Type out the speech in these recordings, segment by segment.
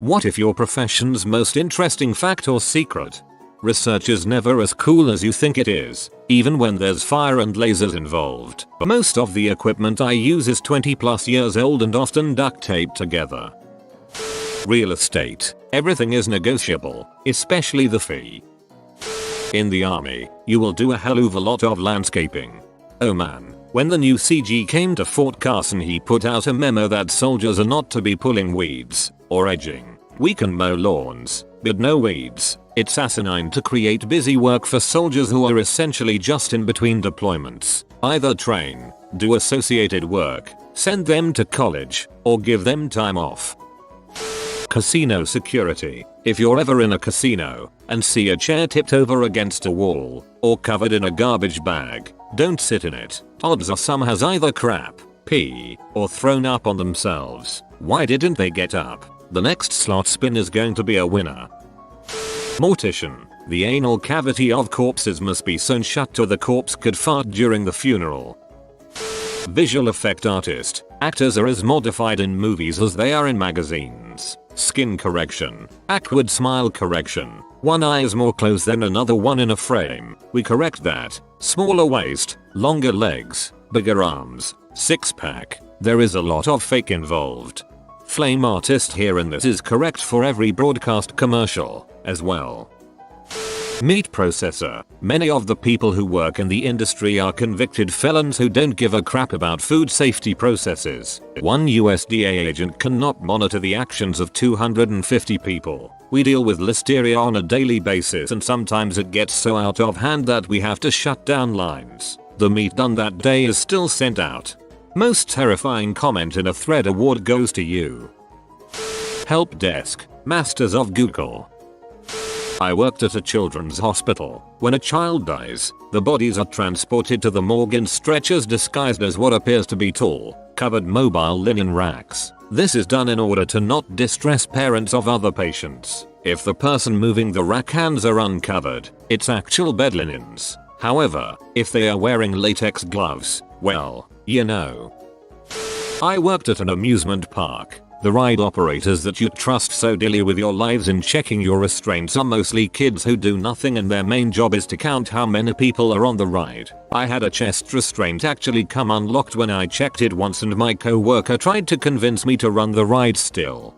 What if your profession's most interesting fact or secret? Research is never as cool as you think it is, even when there's fire and lasers involved. Most of the equipment I use is 20+ years old and often duct taped together. Real estate. Everything is negotiable, especially the fee. In the army, you will do a hell of a lot of landscaping. Oh man, when the new CG came to Fort Carson, he put out a memo that soldiers are not to be pulling weeds or edging. We can mow lawns, but no weeds. It's asinine to create busy work for soldiers who are essentially just in between deployments. Either train, do associated work, send them to college, or give them time off. Casino security. If you're ever in a casino and see a chair tipped over against a wall or covered in a garbage bag, don't sit in it. Odds are some has either crap, pee, or thrown up on themselves. Why didn't they get up? The next slot spin is going to be a winner. Mortician. The anal cavity of corpses must be sewn shut so the corpse could fart during the funeral. Visual effect artist. Actors are as modified in movies as they are in magazines. Skin correction. Awkward smile correction. One eye is more closed than another one in a frame. We correct that. Smaller waist, longer legs, bigger arms, six pack. There is a lot of fake involved. Flame artist here, and this is correct for every broadcast commercial as well. Meat processor. Many of the people who work in the industry are convicted felons who don't give a crap about food safety processes. One USDA agent cannot monitor the actions of 250 people. We deal with listeria on a daily basis, and sometimes it gets so out of hand that we have to shut down lines. The meat done that day is still sent out. Most terrifying comment in a thread award goes to you. Help desk. Masters of Google. I worked at a children's hospital. When a child dies, the bodies are transported to the morgue in stretchers disguised as what appears to be tall, covered mobile linen racks. This is done in order to not distress parents of other patients. If the person moving the rack hands are uncovered, it's actual bed linens. However, if they are wearing latex gloves, well, you know. I worked at an amusement park. The ride operators that you trust so dearly with your lives in checking your restraints are mostly kids who do nothing, and their main job is to count how many people are on the ride. I had a chest restraint actually come unlocked when I checked it once, and my co-worker tried to convince me to run the ride still.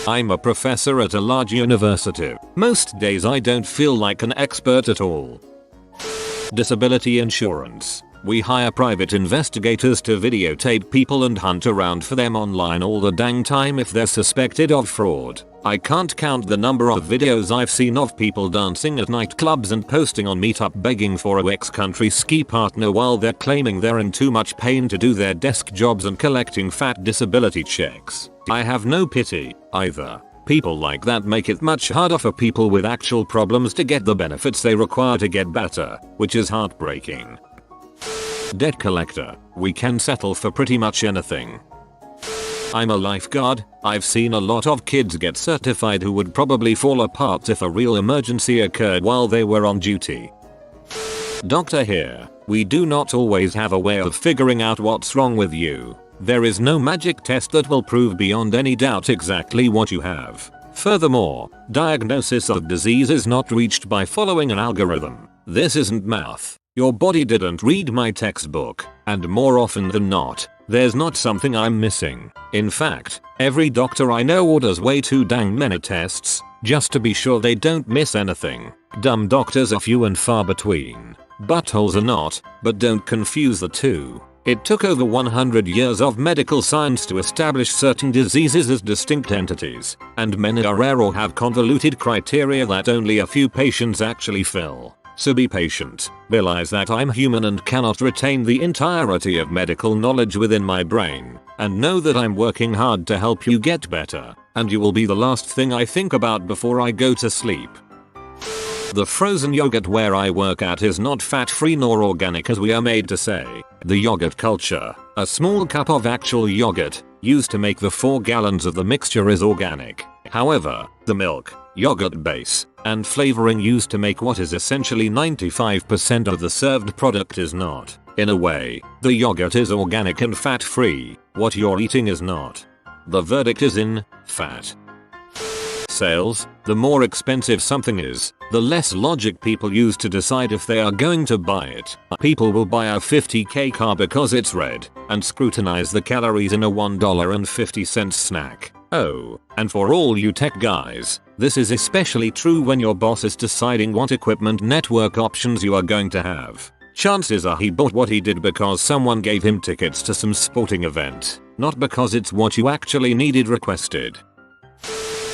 I'm a professor at a large university. Most days I don't feel like an expert at all. Disability insurance. We hire private investigators to videotape people and hunt around for them online all the dang time if they're suspected of fraud. I can't count the number of videos I've seen of people dancing at nightclubs and posting on Meetup begging for a ex-country ski partner while they're claiming they're in too much pain to do their desk jobs and collecting fat disability checks. I have no pity, either. People like that make it much harder for people with actual problems to get the benefits they require to get better, which is heartbreaking. Debt collector. We can settle for pretty much anything. I'm a lifeguard. I've seen a lot of kids get certified who would probably fall apart if a real emergency occurred while they were on duty. Doctor here. We do not always have a way of figuring out what's wrong with you. There is no magic test that will prove beyond any doubt exactly what you have. Furthermore, diagnosis of disease is not reached by following an algorithm. This isn't math. Your body didn't read my textbook, and more often than not, there's not something I'm missing. In fact, every doctor I know orders way too dang many tests, just to be sure they don't miss anything. Dumb doctors are few and far between. Buttholes are not, but don't confuse the two. It took over 100 years of medical science to establish certain diseases as distinct entities, and many are rare or have convoluted criteria that only a few patients actually fill. So be patient, realize that I'm human and cannot retain the entirety of medical knowledge within my brain, and know that I'm working hard to help you get better, and you will be the last thing I think about before I go to sleep. The frozen yogurt where I work at is not fat-free nor organic as we are made to say. The yogurt culture, a small cup of actual yogurt, used to make the 4 gallons of the mixture is organic. However, the milk, yogurt base, and flavoring used to make what is essentially 95% of the served product is not. In a way, the yogurt is organic and fat-free. What you're eating is not. The verdict is in fat. sales, the more expensive something is, the less logic people use to decide if they are going to buy it. People will buy a $50k car because it's red, and scrutinize the calories in a $1.50 snack. Oh, and for all you tech guys, this is especially true when your boss is deciding what equipment network options you are going to have. Chances are he bought what he did because someone gave him tickets to some sporting event, not because it's what you actually needed requested.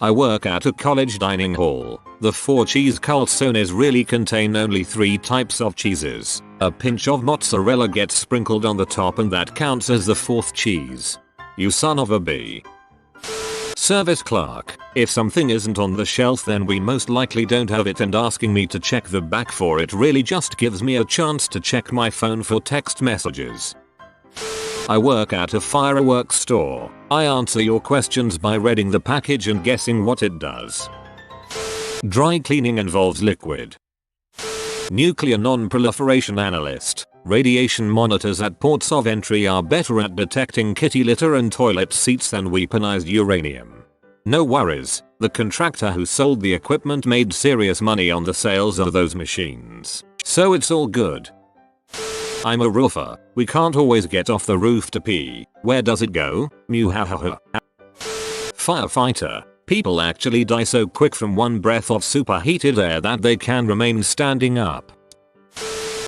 I work at a college dining hall. The 4 cheese calzones really contain only 3 types of cheeses. A pinch of mozzarella gets sprinkled on the top and that counts as the 4th cheese. You son of a bee. Service clerk. If something isn't on the shelf then we most likely don't have it, and asking me to check the back for it really just gives me a chance to check my phone for text messages. I work at a fireworks store. I answer your questions by reading the package and guessing what it does. Dry cleaning involves liquid. Nuclear non-proliferation analyst. Radiation monitors at ports of entry are better at detecting kitty litter and toilet seats than weaponized uranium. No worries, the contractor who sold the equipment made serious money on the sales of those machines, so it's all good. I'm a roofer. We can't always get off the roof to pee. Where does it go? Mew ha ha ha. Firefighter. People actually die so quick from one breath of superheated air that they can remain standing up.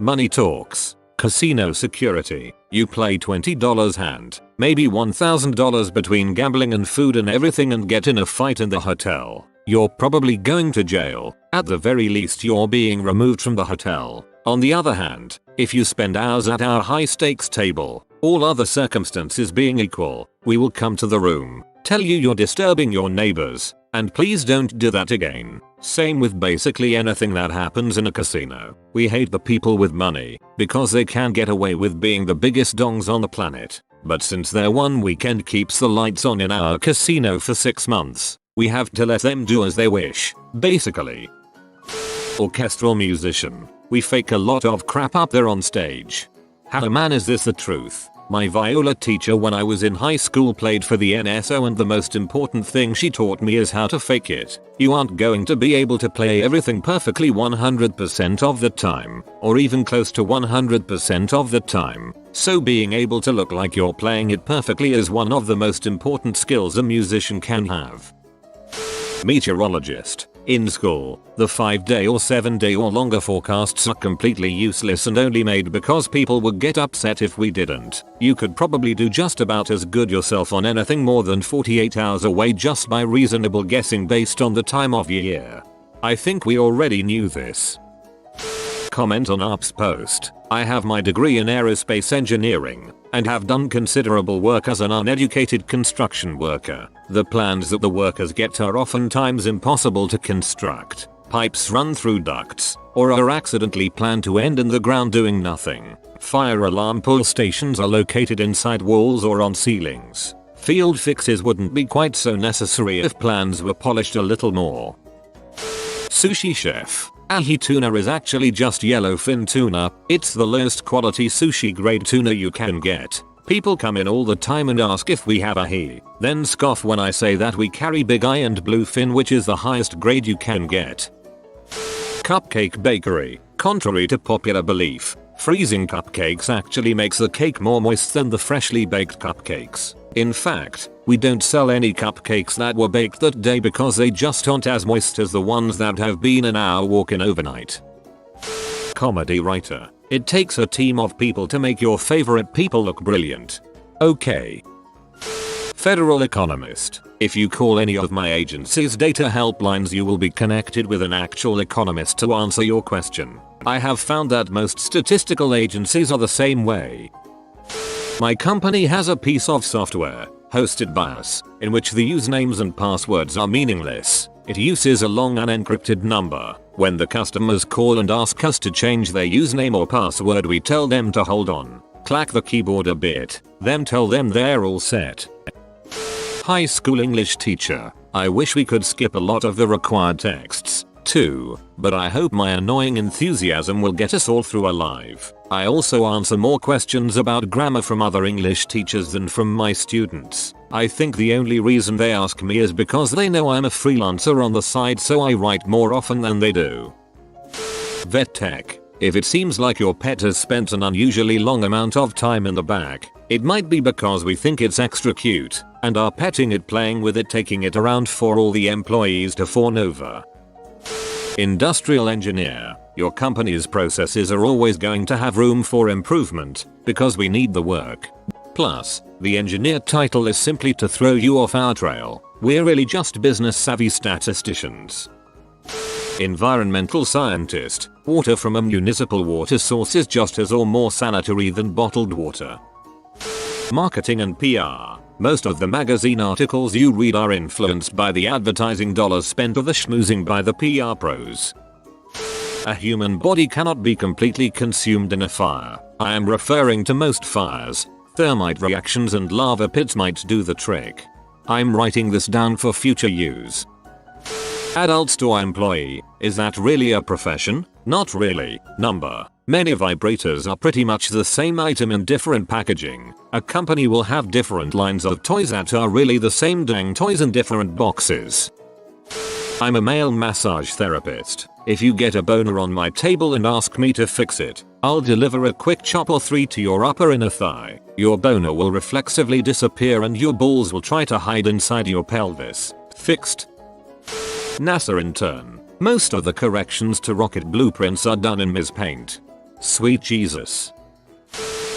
Money talks. Casino security. You play $20 hand, maybe $1,000 between gambling and food and everything, and get in a fight in the hotel. You're probably going to jail. At the very least you're being removed from the hotel. On the other hand, if you spend hours at our high stakes table, all other circumstances being equal, we will come to the room, tell you you're disturbing your neighbors, and please don't do that again. Same with basically anything that happens in a casino. We hate the people with money, because they can get away with being the biggest dongs on the planet. But since their one weekend keeps the lights on in our casino for 6 months, we have to let them do as they wish, basically. Orchestral musician. We fake a lot of crap up there on stage. How man, is this the truth? My viola teacher when I was in high school played for the NSO, and the most important thing she taught me is how to fake it. You aren't going to be able to play everything perfectly 100% of the time, or even close to 100% of the time. So being able to look like you're playing it perfectly is one of the most important skills a musician can have. Meteorologist. In school, the 5-day or 7-day or longer forecasts are completely useless and only made because people would get upset if we didn't. You could probably do just about as good yourself on anything more than 48 hours away just by reasonable guessing based on the time of year. I think we already knew this. Comment on Up's post. I have my degree in aerospace engineering and have done considerable work as an uneducated construction worker. The plans that the workers get are oftentimes impossible to construct. Pipes run through ducts, or are accidentally planned to end in the ground doing nothing. Fire alarm pull stations are located inside walls or on ceilings. Field fixes wouldn't be quite so necessary if plans were polished a little more. Sushi chef. Ahi tuna is actually just yellowfin tuna. It's the lowest quality sushi grade tuna you can get. People come in all the time and ask if we have ahi, then scoff when I say that we carry big eye and bluefin, which is the highest grade you can get. Cupcake bakery. Contrary to popular belief, freezing cupcakes actually makes the cake more moist than the freshly baked cupcakes. In fact, we don't sell any cupcakes that were baked that day because they just aren't as moist as the ones that have been in our walk-in overnight. Comedy writer. It takes a team of people to make your favorite people look brilliant. Okay. Federal economist. If you call any of my agency's data helplines, you will be connected with an actual economist to answer your question. I have found that most statistical agencies are the same way. My company has a piece of software, hosted by us, in which the usernames and passwords are meaningless. It uses a long unencrypted number. When the customers call and ask us to change their username or password, we tell them to hold on, clack the keyboard a bit, then tell them they're all set. High school English teacher. I wish we could skip a lot of the required texts. too, but I hope my annoying enthusiasm will get us all through alive. I also answer more questions about grammar from other English teachers than from my students. I think the only reason they ask me is because they know I'm a freelancer on the side, so I write more often than they do. Vet tech. If it seems like your pet has spent an unusually long amount of time in the back, it might be because we think it's extra cute and are petting it, playing with it, taking it around for all the employees to fawn over. Industrial engineer. Your company's processes are always going to have room for improvement because we need the work. Plus, the engineer title is simply to throw you off our trail. We're really just business savvy statisticians. Environmental scientist. Water from a municipal water source is just as or more sanitary than bottled water. Marketing and PR. Most of the magazine articles you read are influenced by the advertising dollars spent or the schmoozing by the PR pros. A human body cannot be completely consumed in a fire. I am referring to most fires. Thermite reactions and lava pits might do the trick. I'm writing this down for future use. Adult store employee. Is that really a profession? Not really. Number. Many vibrators are pretty much the same item in different packaging. A company will have different lines of toys that are really the same dang toys in different boxes. I'm a male massage therapist. If you get a boner on my table and ask me to fix it, I'll deliver a quick chop or 3 to your upper inner thigh. Your boner will reflexively disappear and your balls will try to hide inside your pelvis. Fixed. NASA intern. Most of the corrections to rocket blueprints are done in Ms. Paint. Sweet Jesus.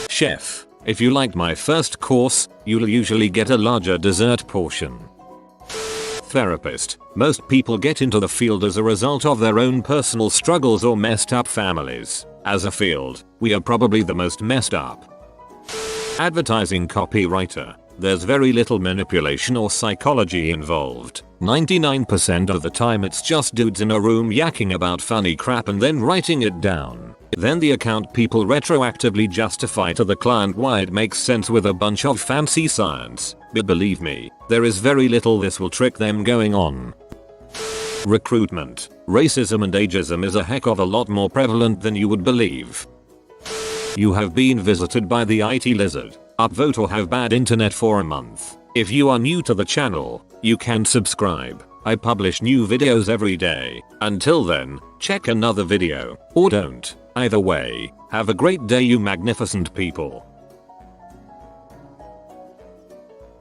Chef. If you liked my first course, you'll usually get a larger dessert portion. Therapist. Most people get into the field as a result of their own personal struggles or messed up families. As a field, we are probably the most messed up. Advertising copywriter. There's very little manipulation or psychology involved. 99% of the time it's just dudes in a room yakking about funny crap and then writing it down. Then the account people retroactively justify to the client why it makes sense with a bunch of fancy science. But believe me, there is very little this will trick them going on. Recruitment. Racism and ageism is a heck of a lot more prevalent than you would believe. You have been visited by the IT lizard. Upvote or have bad internet for a month. If you are new to the channel, you can subscribe. I publish new videos every day. Until then, check another video, or don't. Either way, have a great day you magnificent people.